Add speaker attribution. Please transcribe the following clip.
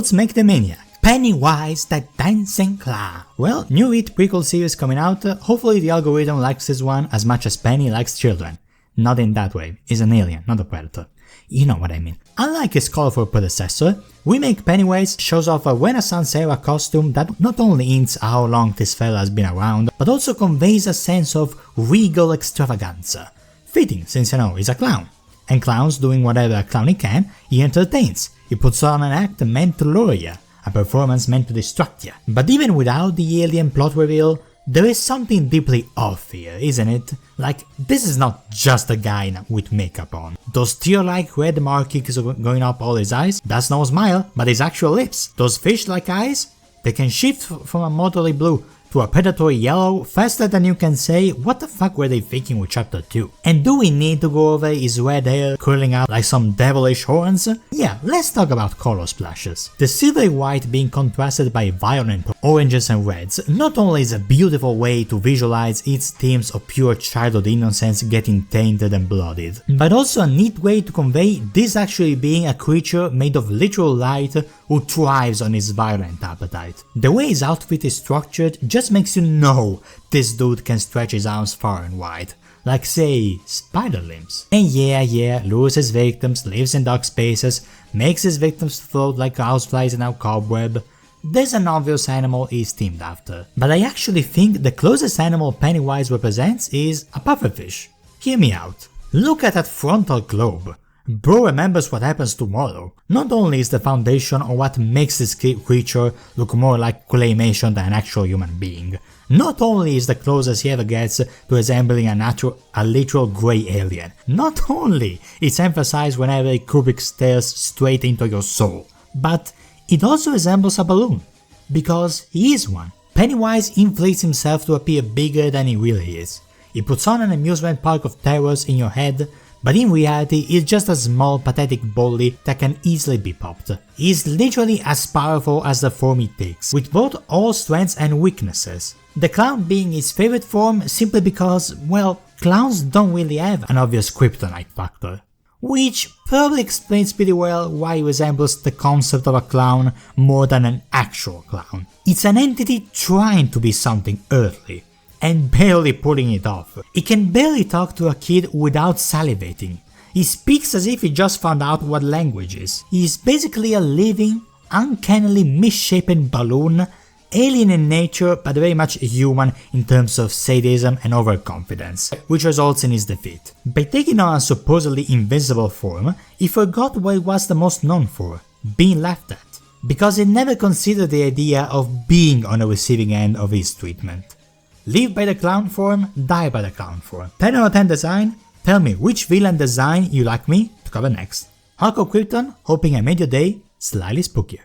Speaker 1: let's make the maniac. Pennywise the Dancing Clown. Well, new It prequel series coming out, hopefully the algorithm likes this one as much as Penny likes children. Not in that way, he's an alien, not a predator. You know what I mean. Unlike his colorful predecessor, remake Pennywise shows off a Renaissance era costume that not only hints how long this fella has been around, but also conveys a sense of regal extravaganza. Fitting, since he's a clown. And clowns doing whatever a clown can, he entertains. He puts on an act meant to lure ya, a performance meant to distract ya. But even without the alien plot reveal, there is something deeply off here, isn't it? Like, this is not just a guy with makeup on. Those tear-like red markings going up all his eyes, that's no smile, but his actual lips. Those fish-like eyes, they can shift from a mortally blue to a predatory yellow faster than you can say what the fuck were they thinking with chapter 2. And do we need to go over his red hair curling out like some devilish horns? Yeah, let's talk about color splashes. The silvery white being contrasted by violent oranges and reds not only is a beautiful way to visualize its themes of pure childhood innocence getting tainted and bloodied, but also a neat way to convey this actually being a creature made of literal light who thrives on his violent appetite. The way his outfit is structured just makes you know this dude can stretch his arms far and wide, like say, spider limbs. And yeah, lures his victims, lives in dark spaces, makes his victims float like houseflies in a cobweb. There's an obvious animal he's themed after, but I actually think the closest animal Pennywise represents is a pufferfish. Hear me out. Look at that frontal globe. Bro remembers what happens tomorrow. Not only is the foundation on what makes this creature look more like claymation than an actual human being, not only is the closest he ever gets to resembling a literal grey alien, not only it's emphasized whenever Kubrick stares straight into your soul, but it also resembles a balloon, because he is one. Pennywise inflates himself to appear bigger than he really is. He puts on an amusement park of terrors in your head, but in reality it's just a small pathetic bully that can easily be popped. He is literally as powerful as the form he takes, with both all strengths and weaknesses. The clown being his favorite form simply because, well, clowns don't really have an obvious kryptonite factor. Which probably explains pretty well why he resembles the concept of a clown more than an actual clown. It's an entity trying to be something earthly, and barely pulling it off. He can barely talk to a kid without salivating. He speaks as if he just found out what language is. He is basically a living, uncannily misshapen balloon, alien in nature but very much human in terms of sadism and overconfidence, which results in his defeat. By taking on a supposedly invincible form, he forgot what he was the most known for, being laughed at, because he never considered the idea of being on the receiving end of his treatment. Live by the clown form, die by the clown form. 10 out of 10 design? Tell me which villain design you like me to cover next. Hawk Of Krypton, hoping I made your day slightly spookier.